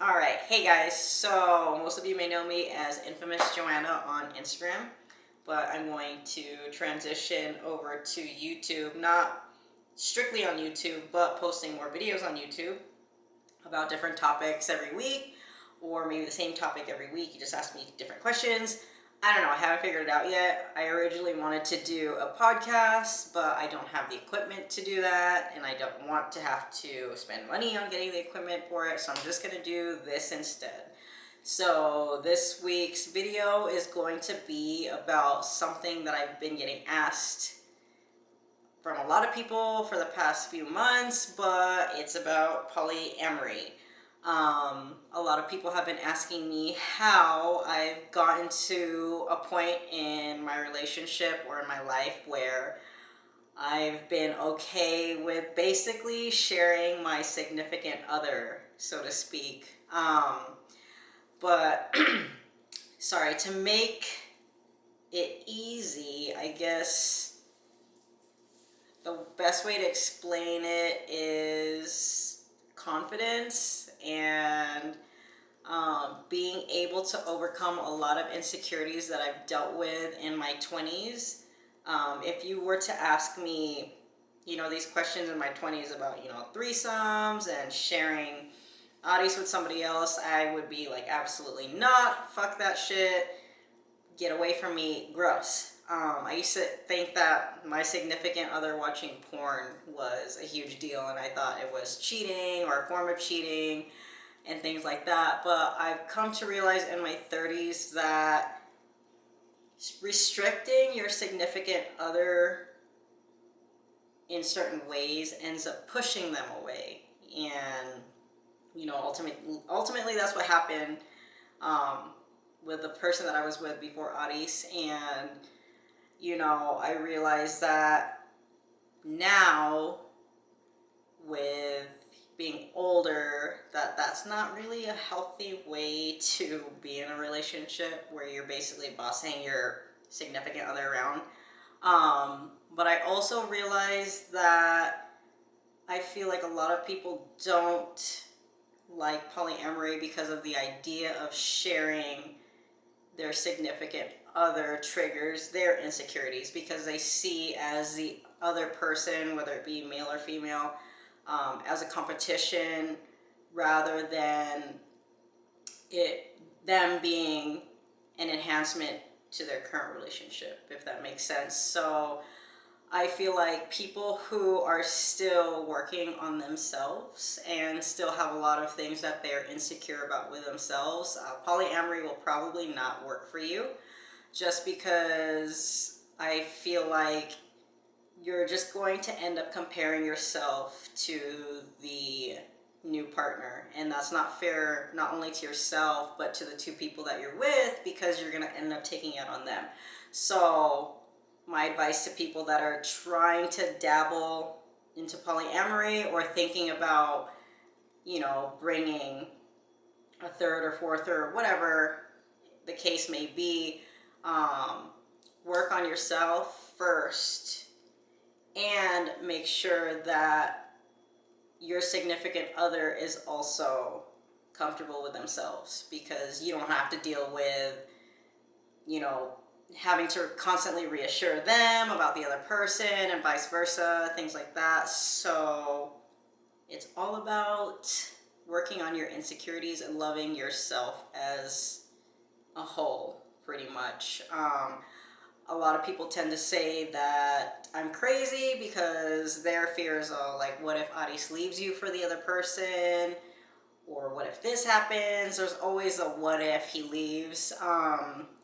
All right, hey guys. So most of you may know me as Infamous Joanna on Instagram, but I'm going to transition over to YouTube, not strictly on YouTube, but posting more videos on YouTube about different topics every week, or maybe the same topic every week. You just ask me different questions. I don't know, I haven't figured it out yet. I originally wanted to do a podcast, but I don't have the equipment to do that, and I don't want to have to spend money on getting the equipment for it, so I'm just gonna do this instead. So this week's video is going to be about something that I've been getting asked from a lot of people for the past few months, but it's about polyamory. A lot of people have been asking me how I've gotten to a point in my relationship or in my life where I've been okay with basically sharing my significant other, so to speak. But sorry, to make it easy, I guess the best way to explain it is confidence and being able to overcome a lot of insecurities that I've dealt with in my 20s. If you were to ask me, these questions in my 20s about, threesomes and sharing oddies with somebody else, I would be like, absolutely not. Fuck that shit. Get away from me. Gross. I used to think that my significant other watching porn was a huge deal, and I thought it was cheating or a form of cheating and things like that. But I've come to realize in my 30s that restricting your significant other in certain ways ends up pushing them away. And, ultimately that's what happened with the person that I was with before Addis. And, I realized that now with being older, that's not really a healthy way to be in a relationship where you're basically bossing your significant other around. But I also realized that I feel like a lot of people don't like polyamory because of the idea of sharing their significant other triggers their insecurities, because they see as the other person, whether it be male or female, as a competition rather than them being an enhancement to their current relationship, if that makes sense. So I feel like people who are still working on themselves and still have a lot of things that they're insecure about with themselves, polyamory will probably not work for you, just because I feel like you're just going to end up comparing yourself to the new partner, and that's not fair, not only to yourself but to the two people that you're with, because you're going to end up taking it on them. So my advice to people that are trying to dabble into polyamory or thinking about, bringing a third or fourth or whatever the case may be, work on yourself first and make sure that your significant other is also comfortable with themselves, because you don't have to deal with, having to constantly reassure them about the other person and vice versa, things like that. So it's all about working on your insecurities and loving yourself as a whole, pretty much. A lot of people tend to say that I'm crazy because their fears are like, what if Addis leaves you for the other person? Or what if this happens? There's always a what if he leaves.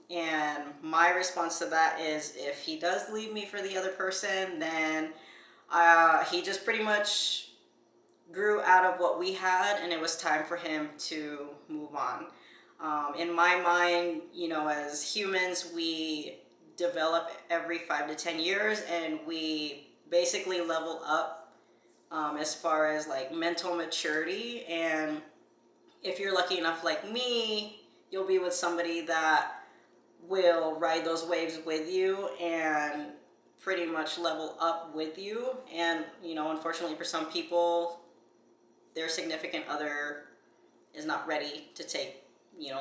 And my response to that is, if he does leave me for the other person, then he just pretty much grew out of what we had, and it was time for him to move on. In my mind, as humans, we develop every 5 to 10 years, and we basically level up as far as like mental maturity. And if you're lucky enough like me, you'll be with somebody that will ride those waves with you and pretty much level up with you. And unfortunately for some people, their significant other is not ready to take,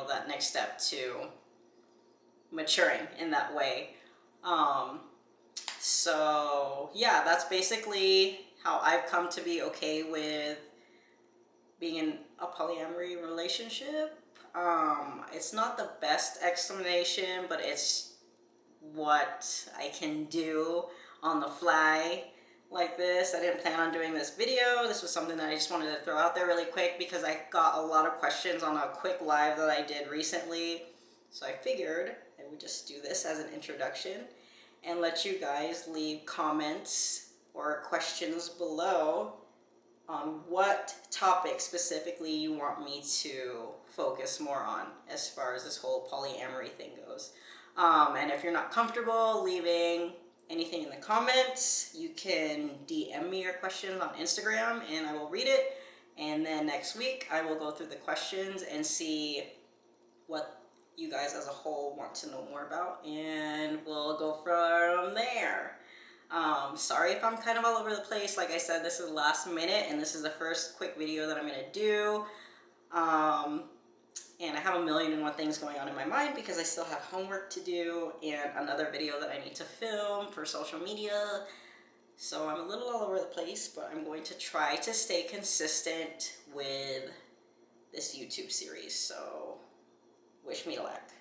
that next step to maturing in that way. So yeah, that's basically how I've come to be okay with being in a polyamory relationship. It's not the best explanation, but it's what I can do on the fly like this. I didn't plan on doing this video. This was something that I just wanted to throw out there really quick because I got a lot of questions on a quick live that I did recently. So I figured I would just do this as an introduction and let you guys leave comments or questions below on what topic specifically you want me to focus more on as far as this whole polyamory thing goes. And if you're not comfortable leaving anything in the comments, you can DM me your questions on Instagram and I will read it. And then next week I will go through the questions and see what you guys as a whole want to know more about, and we'll go from there. Sorry if I'm kind of all over the place. Like I said, this is last minute and this is the first quick video that I'm gonna do. And I have a million and one things going on in my mind because I still have homework to do and another video that I need to film for social media. So I'm a little all over the place, but I'm going to try to stay consistent with this YouTube series. So wish me luck.